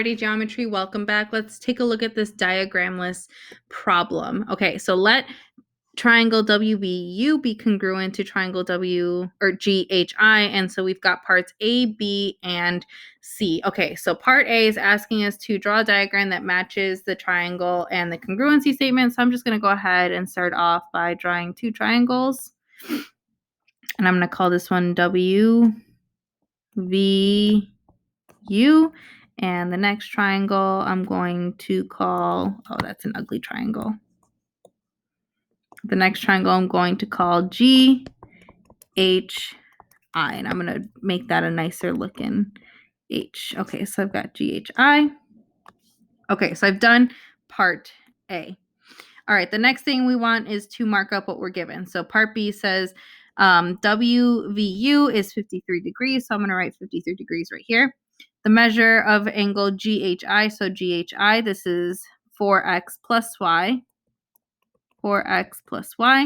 Friday Geometry. Welcome back. Let's take a look at this diagramless problem. Okay, so let triangle WBU be congruent to triangle W or GHI. And so we've got parts A, B, and C. Okay, so part A is asking us to draw a diagram that matches the triangle and the congruency statement. So I'm just going to go ahead and start off by drawing two triangles. And I'm going to call this one WVU. And the next triangle I'm going to call, oh, that's an ugly triangle. The next triangle I'm going to call GHI, and I'm going to make that a nicer looking H. Okay, so I've got GHI. Okay, so I've done part A. All right, the next thing we want is to mark up what we're given. So part B says WVU is 53 degrees, so I'm going to write 53 degrees right here. The measure of angle GHI, so GHI, this is 4x plus y, 4x plus y,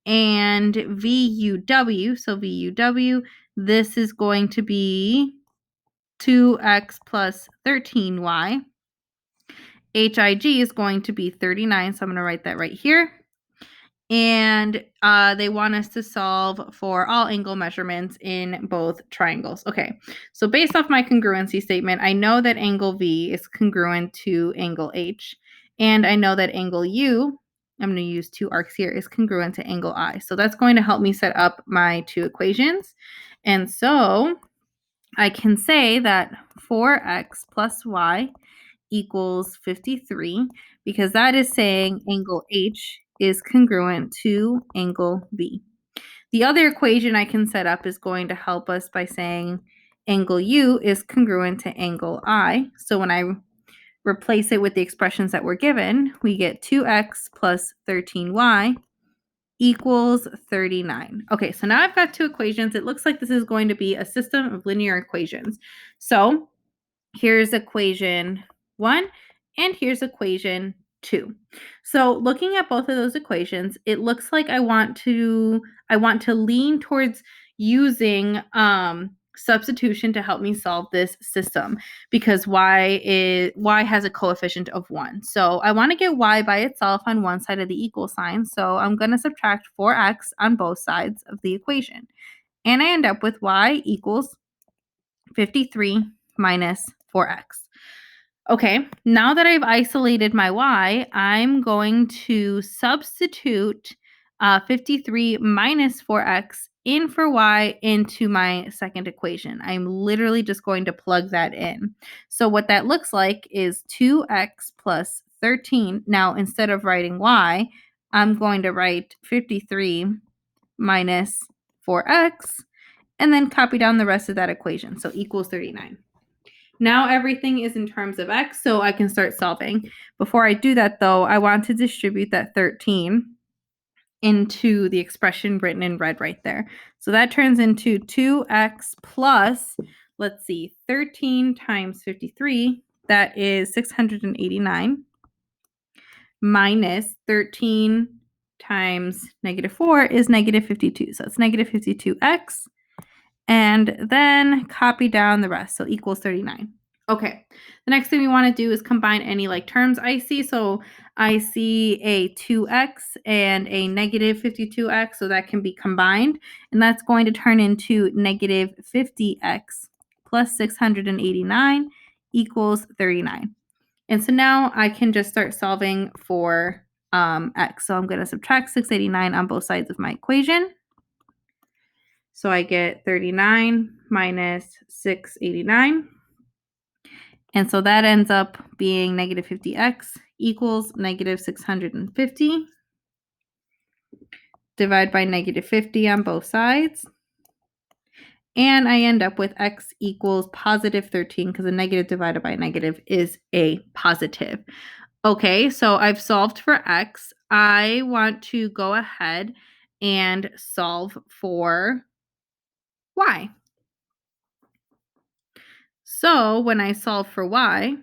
and VUW, so VUW, this is going to be 2x plus 13y. HIG is going to be 39, so I'm going to write that right here. And they want us to solve for all angle measurements in both triangles. Okay, so based off my congruency statement, I know that angle V is congruent to angle H. And I know that angle U, I'm going to use two arcs here, is congruent to angle I. So that's going to help me set up my two equations. And so I can say that 4x plus y equals 53 because that is saying angle H is congruent to angle V. The other equation I can set up is going to help us by saying angle U is congruent to angle I. So when I replace it with the expressions that were given, we get 2x plus 13y equals 39. Okay, so now I've got two equations. It looks like this is going to be a system of linear equations. So here's equation 1 and here's equation 2. So looking at both of those equations, it looks like I want to lean towards using substitution to help me solve this system because y has a coefficient of 1. So I want to get y by itself on one side of the equal sign. So I'm going to subtract 4x on both sides of the equation. And I end up with y equals 53 minus 4x. Okay, now that I've isolated my y, I'm going to substitute 53 minus 4x in for y into my second equation. I'm literally just going to plug that in. So what that looks like is 2x plus 13. Now, instead of writing y, I'm going to write 53 minus 4x and then copy down the rest of that equation. So equals 39. Now everything is in terms of x, so I can start solving. Before I do that, though, I want to distribute that 13 into the expression written in red right there. So that turns into 2x plus, let's see, 13 times 53, that is 689, minus 13 times negative 4 is negative 52. So it's negative 52x. And then copy down the rest, so equals 39. Okay, the next thing we want to do is combine any like terms I see. So I see a 2x and a negative 52x, so that can be combined. And that's going to turn into negative 50x plus 689 equals 39. And so now I can just start solving for x. So I'm going to subtract 689 on both sides of my equation. So I get 39 minus 689. And so that ends up being negative 50x equals negative 650. Divide by negative 50 on both sides. And I end up with x equals positive 13 because a negative divided by a negative is a positive. Okay, so I've solved for x. I want to go ahead and solve for y. So when I solve for y,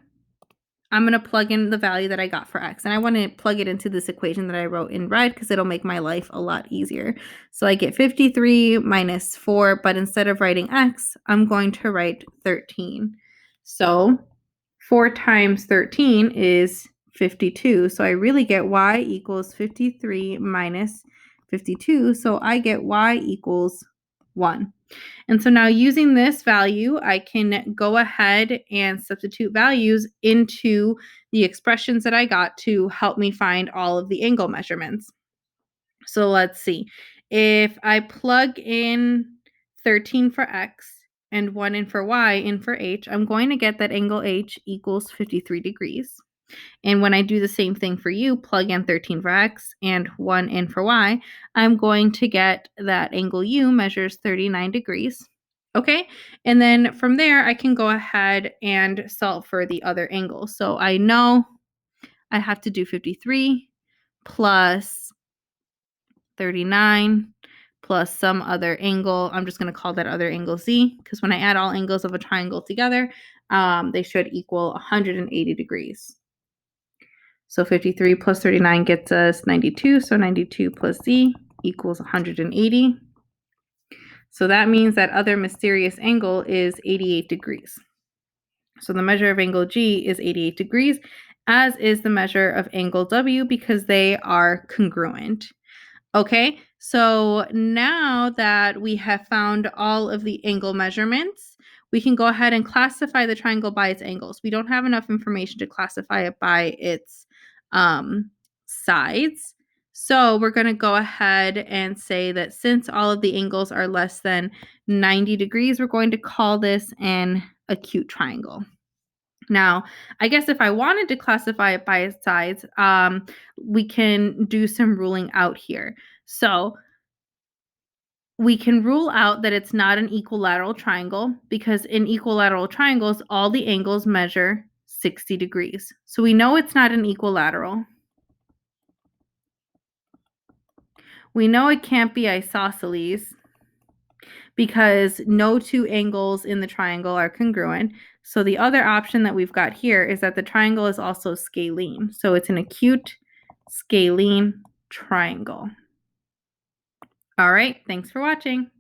I'm going to plug in the value that I got for x. And I want to plug it into this equation that I wrote in red because it'll make my life a lot easier. So I get 53 minus 4, but instead of writing x, I'm going to write 13. So 4 times 13 is 52. So I really get y equals 53 minus 52. So I get y equals 1. And so now using this value, I can go ahead and substitute values into the expressions that I got to help me find all of the angle measurements. So let's see. If I plug in 13 for x and 1 in for y in for h, I'm going to get that angle h equals 53 degrees. And when I do the same thing for you, plug in 13 for x and 1 in for y, I'm going to get that angle u measures 39 degrees. Okay, and then from there, I can go ahead and solve for the other angles. So I know I have to do 53 plus 39 plus some other angle. I'm just going to call that other angle z, because when I add all angles of a triangle together, they should equal 180 degrees. So 53 plus 39 gets us 92. So 92 plus z equals 180. So that means that other mysterious angle is 88 degrees. So the measure of angle G is 88 degrees, as is the measure of angle W, because they are congruent. Okay, so now that we have found all of the angle measurements, we can go ahead and classify the triangle by its angles. We don't have enough information to classify it by its sides. So we're going to go ahead and say that since all of the angles are less than 90 degrees, we're going to call this an acute triangle. Now, I guess if I wanted to classify it by its sides, we can do some ruling out here. So we can rule out that it's not an equilateral triangle, because in equilateral triangles, all the angles measure 60 degrees. So we know it's not an equilateral. We know it can't be isosceles, because no two angles in the triangle are congruent. So the other option that we've got here is that the triangle is also scalene. So it's an acute scalene triangle. All right, thanks for watching.